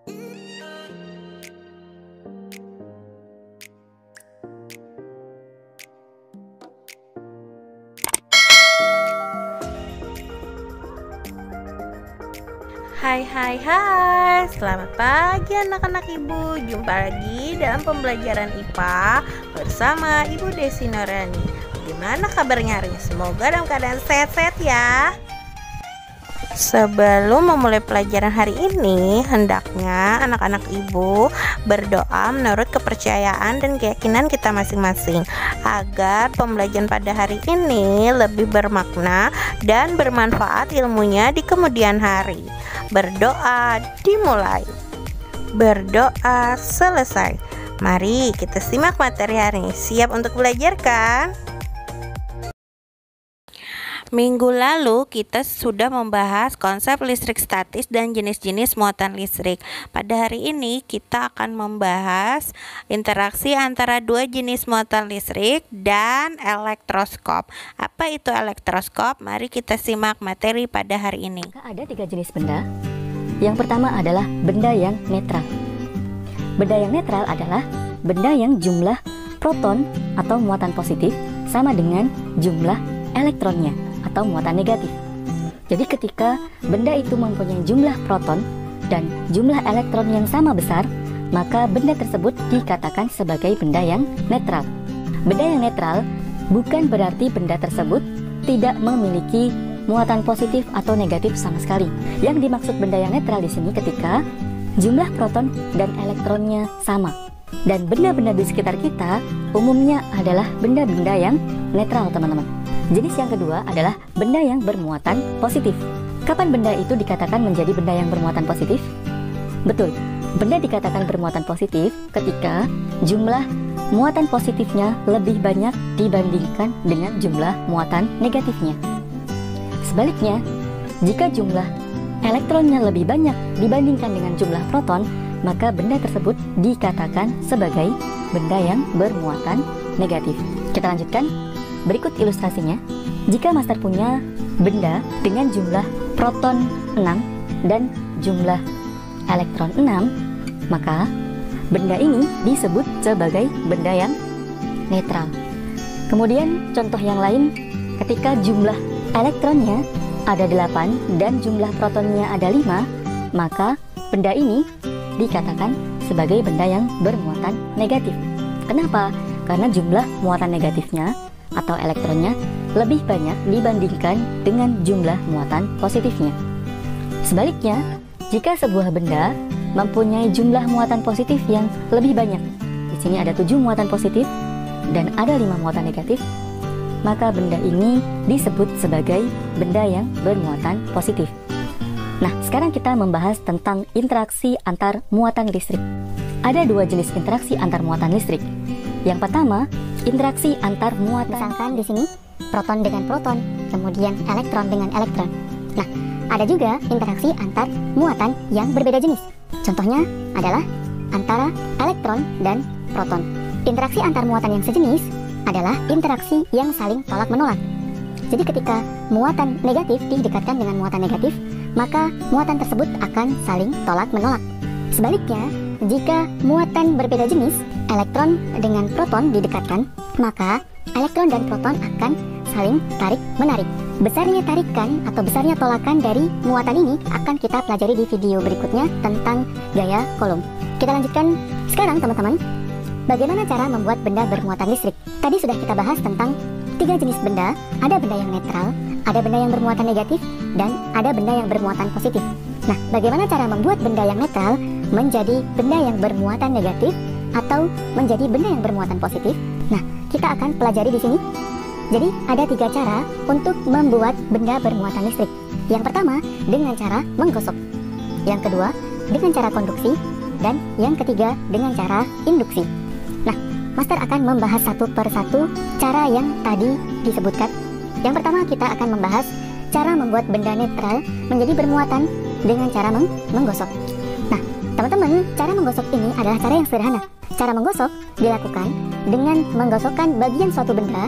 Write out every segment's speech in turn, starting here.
Hai, selamat pagi anak-anak ibu. Jumpa lagi dalam pembelajaran IPA bersama Ibu Desi Norani. Gimana kabarnya hari ini? Semoga dalam keadaan sehat-sehat ya. Sebelum memulai pelajaran hari ini, hendaknya anak-anak ibu berdoa menurut kepercayaan dan keyakinan kita masing-masing, agar pembelajaran pada hari ini lebih bermakna dan bermanfaat ilmunya di kemudian hari. Berdoa dimulai, berdoa selesai. Mari kita simak materi hari ini. Siap untuk belajar kan? Minggu lalu kita sudah membahas konsep listrik statis dan jenis-jenis muatan listrik. Pada hari ini kita akan membahas interaksi antara dua jenis muatan listrik dan elektroskop. Apa itu elektroskop? Mari kita simak materi pada hari ini. Ada 3 jenis benda. Yang pertama adalah benda yang netral. Benda yang netral adalah benda yang jumlah proton atau muatan positif sama dengan jumlah elektronnya atau muatan negatif. Jadi ketika benda itu mempunyai jumlah proton dan jumlah elektron yang sama besar, maka benda tersebut dikatakan sebagai benda yang netral. Benda yang netral bukan berarti benda tersebut tidak memiliki muatan positif atau negatif sama sekali. Yang dimaksud benda yang netral di sini ketika jumlah proton dan elektronnya sama. Dan benda-benda di sekitar kita umumnya adalah benda-benda yang netral, teman-teman. Jenis yang kedua adalah benda yang bermuatan positif. Kapan benda itu dikatakan menjadi benda yang bermuatan positif? Betul, benda dikatakan bermuatan positif ketika jumlah muatan positifnya lebih banyak dibandingkan dengan jumlah muatan negatifnya. Sebaliknya, jika jumlah elektronnya lebih banyak dibandingkan dengan jumlah proton, maka benda tersebut dikatakan sebagai benda yang bermuatan negatif. Kita lanjutkan. Berikut ilustrasinya. Jika master punya benda dengan jumlah proton 6 dan jumlah elektron 6, maka benda ini disebut sebagai benda yang netral. Kemudian contoh yang lain, ketika jumlah elektronnya ada 8 dan jumlah protonnya ada 5, maka benda ini dikatakan sebagai benda yang bermuatan negatif. Kenapa? Karena jumlah muatan negatifnya atau elektronnya lebih banyak dibandingkan dengan jumlah muatan positifnya. Sebaliknya, jika sebuah benda mempunyai jumlah muatan positif yang lebih banyak, di sini ada 7 muatan positif dan ada 5 muatan negatif, maka benda ini disebut sebagai benda yang bermuatan positif. Nah, sekarang kita membahas tentang interaksi antar muatan listrik. Ada 2 jenis interaksi antar muatan listrik. Yang pertama, interaksi antar muatan. Misalkan di sini proton dengan proton, kemudian elektron dengan elektron. Nah, ada juga interaksi antar muatan yang berbeda jenis. Contohnya adalah antara elektron dan proton. Interaksi antar muatan yang sejenis adalah interaksi yang saling tolak-menolak. Jadi ketika muatan negatif didekatkan dengan muatan negatif, maka muatan tersebut akan saling tolak-menolak. Sebaliknya, jika muatan berbeda jenis, elektron dengan proton didekatkan, maka elektron dan proton akan saling tarik-menarik. Besarnya tarikan atau besarnya tolakan dari muatan ini akan kita pelajari di video berikutnya tentang gaya Coulomb. Kita lanjutkan sekarang, teman-teman. Bagaimana cara membuat benda bermuatan listrik? Tadi sudah kita bahas tentang 3 jenis benda. Ada benda yang netral, ada benda yang bermuatan negatif, dan ada benda yang bermuatan positif. Nah, bagaimana cara membuat benda yang netral menjadi benda yang bermuatan negatif atau menjadi benda yang bermuatan positif? Nah, kita akan pelajari di sini. Jadi, ada 3 cara untuk membuat benda bermuatan listrik. Yang pertama, dengan cara menggosok. Yang kedua, dengan cara konduksi. Dan yang ketiga, dengan cara induksi. Nah, Master akan membahas satu per satu cara yang tadi disebutkan. Yang pertama, kita akan membahas cara membuat benda netral menjadi bermuatan dengan cara menggosok. Nah, teman-teman, cara menggosok ini adalah cara yang sederhana. Cara menggosok dilakukan dengan menggosokkan bagian suatu benda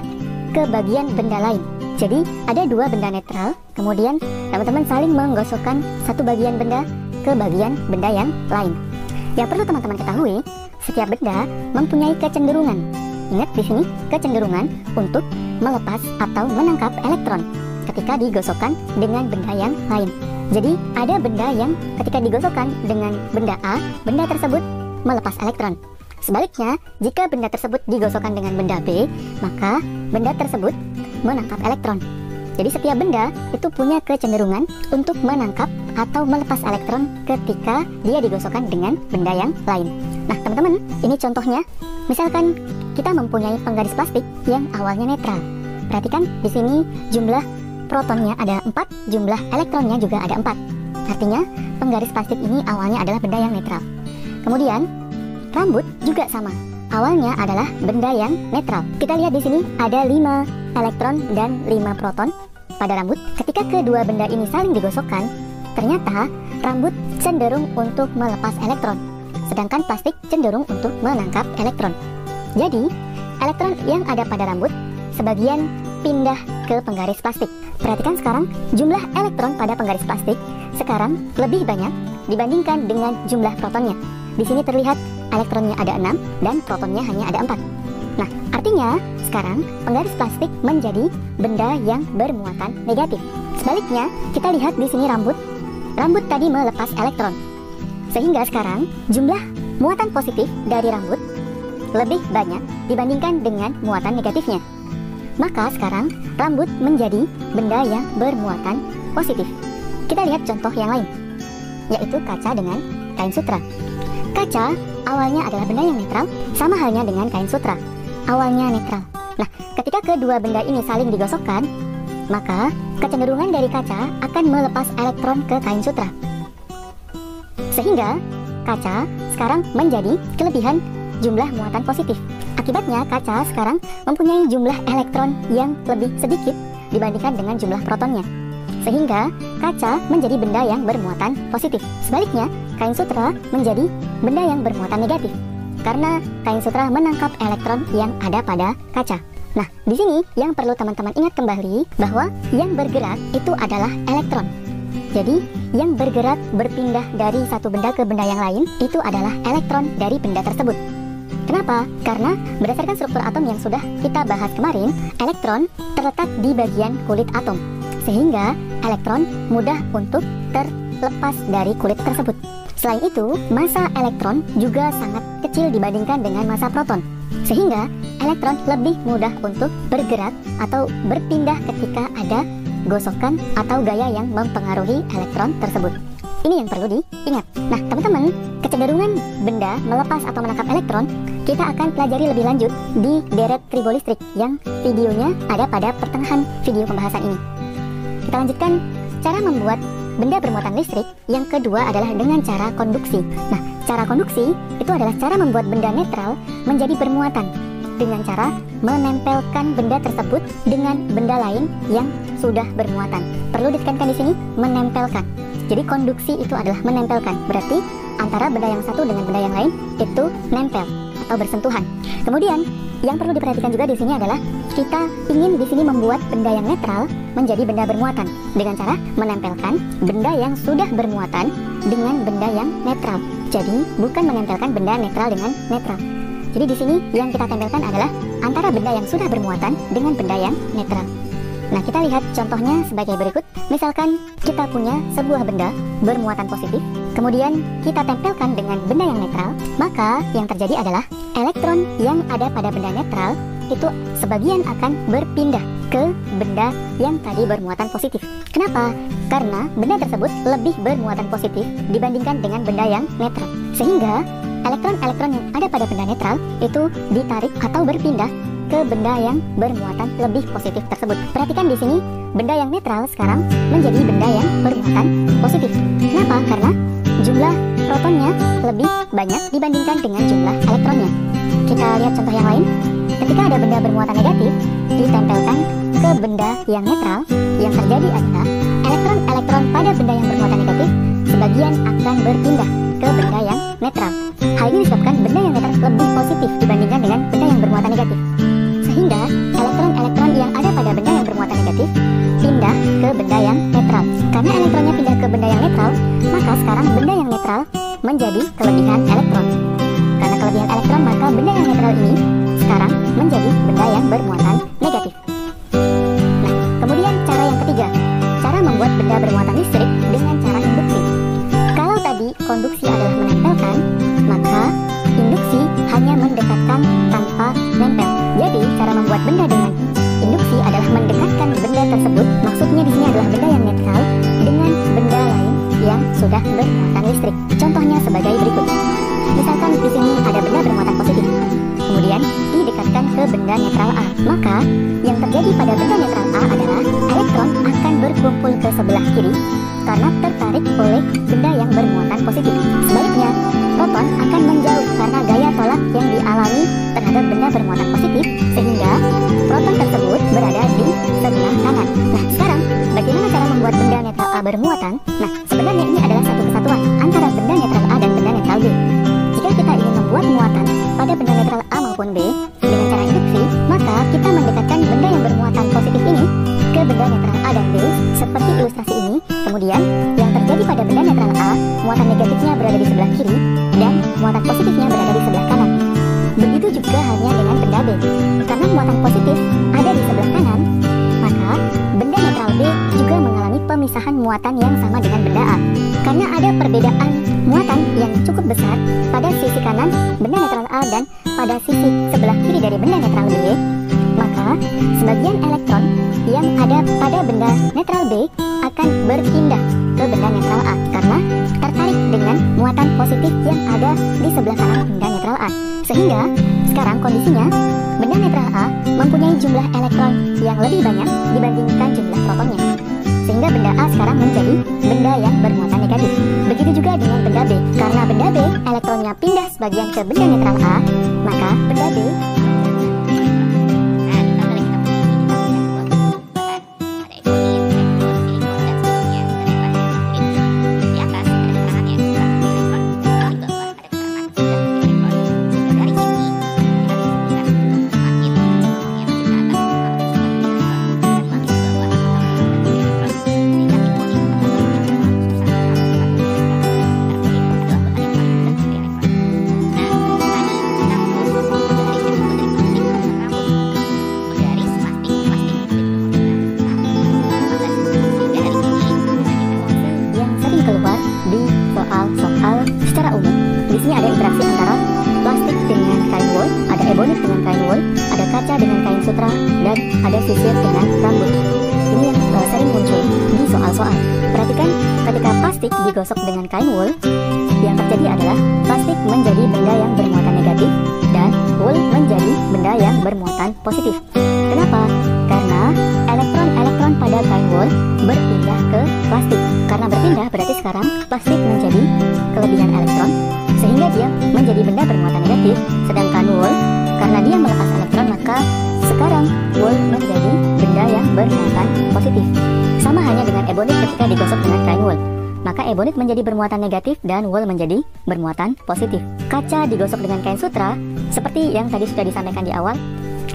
ke bagian benda lain. Jadi, ada 2 benda netral, kemudian teman-teman saling menggosokkan satu bagian benda ke bagian benda yang lain. Yang perlu teman-teman ketahui, setiap benda mempunyai kecenderungan. Ingat di sini kecenderungan untuk melepas atau menangkap elektron ketika digosokkan dengan benda yang lain. Jadi ada benda yang ketika digosokkan dengan benda A, benda tersebut melepas elektron. Sebaliknya, jika benda tersebut digosokkan dengan benda B, maka benda tersebut menangkap elektron. Jadi setiap benda itu punya kecenderungan untuk menangkap atau melepas elektron ketika dia digosokkan dengan benda yang lain. Nah teman-teman, ini contohnya. Misalkan kita mempunyai penggaris plastik yang awalnya netral. Perhatikan di sini jumlah protonnya ada 4, jumlah elektronnya juga ada 4. Artinya penggaris plastik ini awalnya adalah benda yang netral. Kemudian rambut juga sama. Awalnya adalah benda yang netral. Kita lihat di sini ada 5 elektron dan 5 proton pada rambut. Ketika kedua benda ini saling digosokkan, ternyata rambut cenderung untuk melepas elektron, sedangkan plastik cenderung untuk menangkap elektron. Jadi, elektron yang ada pada rambut sebagian pindah ke penggaris plastik. Perhatikan sekarang, jumlah elektron pada penggaris plastik sekarang lebih banyak dibandingkan dengan jumlah protonnya. Di sini terlihat elektronnya ada 6 dan protonnya hanya ada 4. Nah, artinya sekarang penggaris plastik menjadi benda yang bermuatan negatif. Sebaliknya, kita lihat di sini rambut. Rambut tadi melepas elektron. Sehingga sekarang jumlah muatan positif dari rambut lebih banyak dibandingkan dengan muatan negatifnya. Maka sekarang rambut menjadi benda yang bermuatan positif. Kita lihat contoh yang lain, yaitu kaca dengan kain sutra. Kaca awalnya adalah benda yang netral, sama halnya dengan kain sutra. Awalnya netral. Nah, ketika kedua benda ini saling digosokkan, maka kecenderungan dari kaca akan melepas elektron ke kain sutra. Sehingga kaca sekarang menjadi kelebihan jumlah muatan positif. Akibatnya kaca sekarang mempunyai jumlah elektron yang lebih sedikit dibandingkan dengan jumlah protonnya. Sehingga kaca menjadi benda yang bermuatan positif. Sebaliknya, kain sutra menjadi benda yang bermuatan negatif, karena kain sutra menangkap elektron yang ada pada kaca. Nah, di sini yang perlu teman-teman ingat kembali bahwa yang bergerak itu adalah elektron. Jadi, yang bergerak berpindah dari satu benda ke benda yang lain itu adalah elektron dari benda tersebut. Kenapa? Karena berdasarkan struktur atom yang sudah kita bahas kemarin, elektron terletak di bagian kulit atom, sehingga elektron mudah untuk terlepas dari kulit tersebut. Selain itu, massa elektron juga sangat kecil dibandingkan dengan massa proton, sehingga elektron lebih mudah untuk bergerak atau berpindah ketika ada gosokan atau gaya yang mempengaruhi elektron tersebut. Ini yang perlu diingat. Nah, teman-teman, kecenderungan benda melepas atau menangkap elektron kita akan pelajari lebih lanjut di deret tribolistrik yang videonya ada pada pertengahan video pembahasan ini. Kita lanjutkan cara membuat benda bermuatan listrik. Yang kedua adalah dengan cara konduksi. Nah, cara konduksi itu adalah cara membuat benda netral menjadi bermuatan dengan cara menempelkan benda tersebut dengan benda lain yang sudah bermuatan. Perlu ditekankan di sini, menempelkan. Jadi konduksi itu adalah menempelkan. Berarti antara benda yang satu dengan benda yang lain itu nempel atau bersentuhan. Kemudian yang perlu diperhatikan juga di sini adalah kita ingin di sini membuat benda yang netral menjadi benda bermuatan dengan cara menempelkan benda yang sudah bermuatan dengan benda yang netral. Jadi bukan menempelkan benda netral dengan netral. Jadi di sini yang kita tempelkan adalah antara benda yang sudah bermuatan dengan benda yang netral. Nah, kita lihat contohnya sebagai berikut. Misalkan kita punya sebuah benda bermuatan positif, kemudian kita tempelkan dengan benda yang netral, maka yang terjadi adalah elektron yang ada pada benda netral itu sebagian akan berpindah ke benda yang tadi bermuatan positif. Kenapa? Karena benda tersebut lebih bermuatan positif dibandingkan dengan benda yang netral. Sehingga elektron-elektron yang ada pada benda netral itu ditarik atau berpindah ke benda yang bermuatan lebih positif tersebut. Perhatikan di sini, benda yang netral sekarang menjadi benda yang bermuatan positif. Kenapa? Karena jumlah protonnya lebih banyak dibandingkan dengan jumlah elektronnya. Kita lihat contoh yang lain. Ketika ada benda bermuatan negatif ditempelkan ke benda yang netral, yang terjadi adalah elektron-elektron pada benda yang bermuatan negatif sebagian akan berpindah ke benda yang netral. Hal ini disebabkan benda yang netral lebih positif dibandingkan dengan benda yang bermuatan negatif. Sehingga elektron-elektron yang ada pada benda yang bermuatan negatif berpindah ke benda yang netral. Karena elektronnya pindah ke benda yang netral, maka sekarang benda yang netral menjadi kelebihan elektron. Karena kelebihan elektron, maka benda yang netral ini sekarang menjadi benda yang bermuatan negatif. Nah, kemudian cara yang ketiga, cara membuat benda bermuatan listrik dengan cara induksi. Kalau tadi konduksi adalah menempelkan, maka induksi hanya mendekatkan tanpa nempel. Jadi, cara membuat benda dengan induksi adalah mendekatkan benda tersebut, maksudnya di sini adalah benda yang netral dengan benda lain yang sudah bermuatan listrik. Contohnya sebagai berikut. Misalkan di sini ada benda bermuatan positif, kemudian didekatkan ke benda netral A. Maka yang terjadi pada benda netral A adalah elektron akan berkumpul ke sebelah kiri karena tertarik oleh benda yang bermuatan positif. Sebaliknya, proton akan menjauh karena gaya tolak yang dialami terhadap benda bermuatan positif, sehingga proton tersebut berada di sebelah kanan. Nah, sekarang bagaimana cara membuat benda netral A bermuatan? Nah, sebenarnya ini adalah satu kesatuan antara benda netral A dan benda netral B. Jika kita ingin membuat muatan pada benda netral A maupun B dengan cara induksi, maka kita mendekatkan benda yang bermuatan positif ini ke benda netral A dan B seperti ilustrasi ini. Kemudian yang terjadi pada benda netral A, muatan negatifnya berada di sebelah kiri dan muatan positifnya berada di sebelah kanan. Begitu juga halnya dengan benda B. Karena muatan positif ada di sebelah kanan, maka benda netral B juga mengalami pemisahan muatan yang sama dengan benda A. Karena ada perbedaan muatan yang cukup besar pada sisi kanan benda netral A dan pada sisi sebelah kiri dari benda netral B, maka sebagian elektron yang ada pada benda netral B akan berpindah ke benda netral A karena tertarik dengan muatan positif yang ada di sebelah kanan benda netral A. Sehingga sekarang kondisinya benda netral A mempunyai jumlah elektron yang lebih banyak dibandingkan jumlah protonnya, sehingga benda A sekarang menjadi benda yang bermuatan negatif. Begitu juga dengan benda B. Karena benda B elektronnya pindah sebagian ke benda netral A, maka benda B keluar di soal-soal secara umum. Di sini ada interaksi antara plastik dengan kain wol, ada ebonit dengan kain wol, ada kaca dengan kain sutra, dan ada sisir dengan rambut. Ini yang sering muncul di soal-soal. Perhatikan, ketika plastik digosok dengan kain wol, yang terjadi adalah plastik menjadi benda yang bermuatan negatif dan wol menjadi benda yang bermuatan positif. Kenapa? Karena elektron-elektron pada kain wol berpindah ke plastik. Karena berpindah berarti sekarang plastik menjadi kelebihan elektron, sehingga dia menjadi benda bermuatan negatif. Sedangkan wol, karena dia melepas elektron, maka sekarang wol menjadi benda yang bermuatan positif. Sama hanya dengan ebonit ketika digosok dengan kain wol, maka ebonit menjadi bermuatan negatif dan wol menjadi bermuatan positif. Kaca digosok dengan kain sutra, seperti yang tadi sudah disampaikan di awal,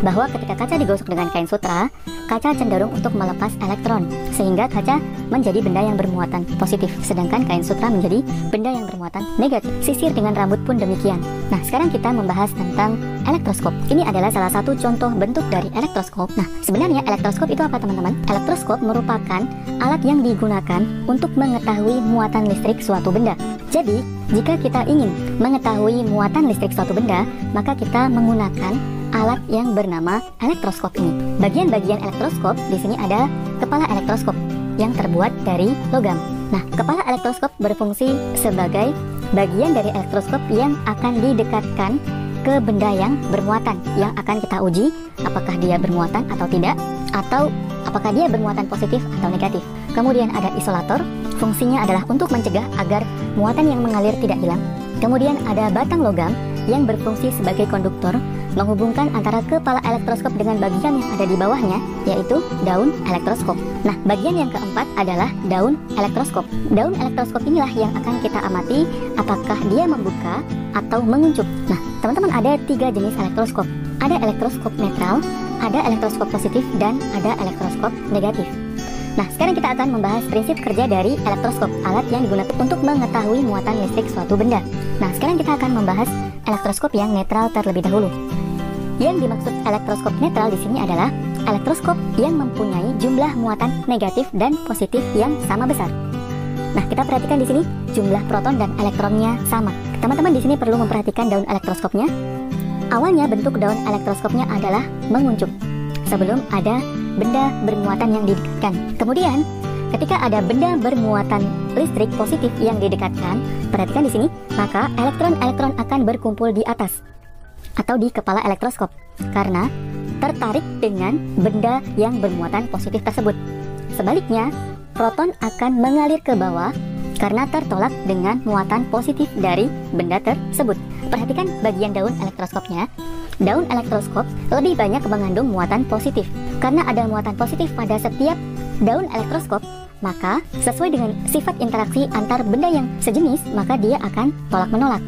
bahwa ketika kaca digosok dengan kain sutra, kaca cenderung untuk melepas elektron, sehingga kaca menjadi benda yang bermuatan positif, sedangkan kain sutra menjadi benda yang bermuatan negatif. Sisir dengan rambut pun demikian. Nah, sekarang kita membahas tentang elektroskop. Ini adalah salah satu contoh bentuk dari elektroskop. Nah, sebenarnya elektroskop itu apa, teman-teman? Elektroskop merupakan alat yang digunakan untuk mengetahui muatan listrik suatu benda. Jadi, jika kita ingin mengetahui muatan listrik suatu benda, maka kita menggunakan alat yang bernama elektroskop ini. Bagian-bagian elektroskop di sini ada kepala elektroskop yang terbuat dari logam. Nah, kepala elektroskop berfungsi sebagai bagian dari elektroskop yang akan didekatkan ke benda yang bermuatan, yang akan kita uji apakah dia bermuatan atau tidak, atau apakah dia bermuatan positif atau negatif. Kemudian ada isolator, fungsinya adalah untuk mencegah agar muatan yang mengalir tidak hilang. Kemudian ada batang logam yang berfungsi sebagai konduktor, menghubungkan antara kepala elektroskop dengan bagian yang ada di bawahnya, yaitu daun elektroskop. Nah, bagian yang keempat adalah daun elektroskop. Daun elektroskop inilah yang akan kita amati apakah dia membuka atau menguncup. Nah, teman-teman, ada 3 jenis elektroskop. Ada elektroskop netral, ada elektroskop positif, dan ada elektroskop negatif. Nah, sekarang kita akan membahas prinsip kerja dari elektroskop, alat yang digunakan untuk mengetahui muatan listrik suatu benda. Nah, sekarang kita akan membahas elektroskop yang netral terlebih dahulu. Yang dimaksud elektroskop netral di sini adalah elektroskop yang mempunyai jumlah muatan negatif dan positif yang sama besar. Nah, kita perhatikan di sini jumlah proton dan elektronnya sama. Teman-teman di sini perlu memperhatikan daun elektroskopnya. Awalnya bentuk daun elektroskopnya adalah menguncup sebelum ada benda bermuatan yang didekatkan. Kemudian, ketika ada benda bermuatan listrik positif yang didekatkan, perhatikan di sini, maka elektron-elektron akan berkumpul di atas atau di kepala elektroskop karena tertarik dengan benda yang bermuatan positif tersebut. Sebaliknya, proton akan mengalir ke bawah karena tertolak dengan muatan positif dari benda tersebut. Perhatikan bagian daun elektroskopnya. Daun elektroskop lebih banyak mengandung muatan positif. Karena ada muatan positif pada setiap daun elektroskop, maka sesuai dengan sifat interaksi antar benda yang sejenis, maka dia akan tolak-menolak.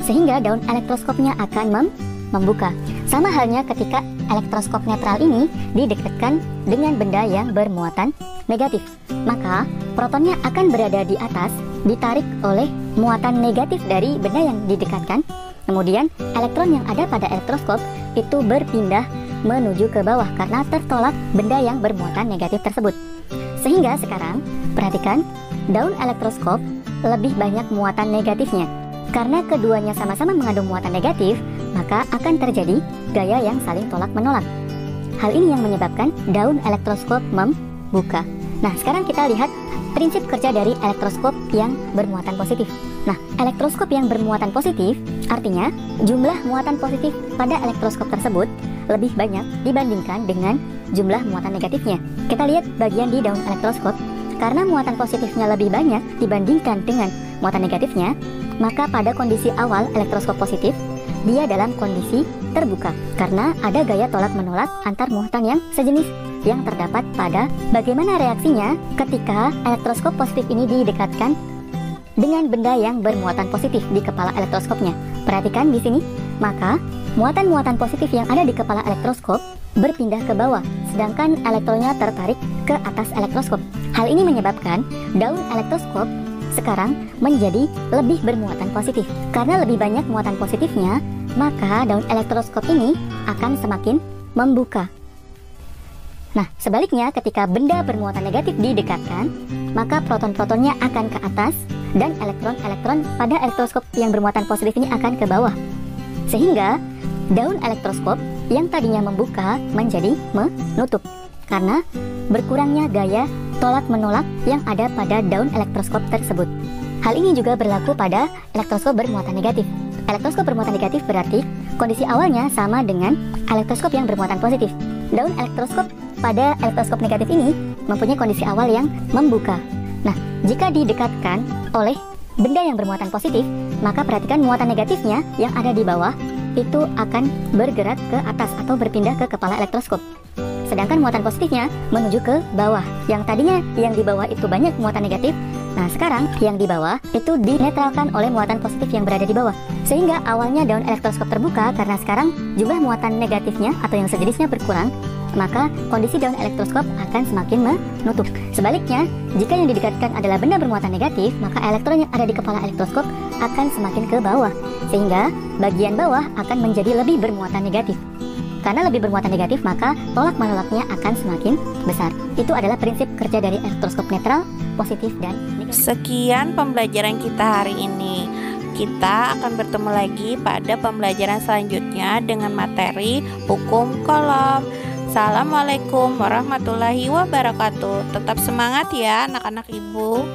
Sehingga daun elektroskopnya akan membuka. Sama halnya ketika elektroskop netral ini didekatkan dengan benda yang bermuatan negatif, maka protonnya akan berada di atas, ditarik oleh muatan negatif dari benda yang didekatkan. Kemudian elektron yang ada pada elektroskop itu berpindah menuju ke bawah karena tertolak benda yang bermuatan negatif tersebut. Sehingga sekarang perhatikan, daun elektroskop lebih banyak muatan negatifnya. Karena keduanya sama-sama mengandung muatan negatif, maka akan terjadi gaya yang saling tolak-menolak. Hal ini yang menyebabkan daun elektroskop membuka. Nah, sekarang kita lihat prinsip kerja dari elektroskop yang bermuatan positif. Nah, elektroskop yang bermuatan positif artinya jumlah muatan positif pada elektroskop tersebut lebih banyak dibandingkan dengan jumlah muatan negatifnya. Kita lihat bagian di daun elektroskop. Karena muatan positifnya lebih banyak dibandingkan dengan muatan negatifnya, maka pada kondisi awal elektroskop positif, dia dalam kondisi terbuka karena ada gaya tolak-menolak antar muatan yang sejenis yang terdapat pada bagaimana reaksinya ketika elektroskop positif ini didekatkan dengan benda yang bermuatan positif di kepala elektroskopnya. Perhatikan di sini, maka muatan-muatan positif yang ada di kepala elektroskop berpindah ke bawah, sedangkan elektronnya tertarik ke atas elektroskop. Hal ini menyebabkan daun elektroskop sekarang menjadi lebih bermuatan positif. Karena lebih banyak muatan positifnya, maka daun elektroskop ini akan semakin membuka. Nah, sebaliknya ketika benda bermuatan negatif didekatkan, maka proton-protonnya akan ke atas dan elektron-elektron pada elektroskop yang bermuatan positif ini akan ke bawah. Sehingga daun elektroskop yang tadinya membuka menjadi menutup karena berkurangnya gaya tolak-menolak yang ada pada daun elektroskop tersebut. Hal ini juga berlaku pada elektroskop bermuatan negatif. Elektroskop bermuatan negatif berarti kondisi awalnya sama dengan elektroskop yang bermuatan positif. Daun elektroskop pada elektroskop negatif ini mempunyai kondisi awal yang membuka. Nah, jika didekatkan oleh benda yang bermuatan positif, maka perhatikan muatan negatifnya yang ada di bawah itu akan bergerak ke atas atau berpindah ke kepala elektroskop. Sedangkan muatan positifnya menuju ke bawah. Yang tadinya yang di bawah itu banyak muatan negatif, nah sekarang yang di bawah itu dinetralkan oleh muatan positif yang berada di bawah. Sehingga awalnya daun elektroskop terbuka karena sekarang jumlah muatan negatifnya atau yang sejenisnya berkurang, maka kondisi daun elektroskop akan semakin menutup. Sebaliknya, jika yang didekatkan adalah benda bermuatan negatif, maka elektron yang ada di kepala elektroskop akan semakin ke bawah, sehingga bagian bawah akan menjadi lebih bermuatan negatif. Karena lebih bermuatan negatif, maka tolak menolaknya akan semakin besar. Itu adalah prinsip kerja dari elektroskop netral, positif, dan negatif. Sekian pembelajaran kita hari ini. Kita akan bertemu lagi pada pembelajaran selanjutnya dengan materi hukum kolom. Assalamualaikum warahmatullahi wabarakatuh. Tetap semangat ya anak-anak ibu.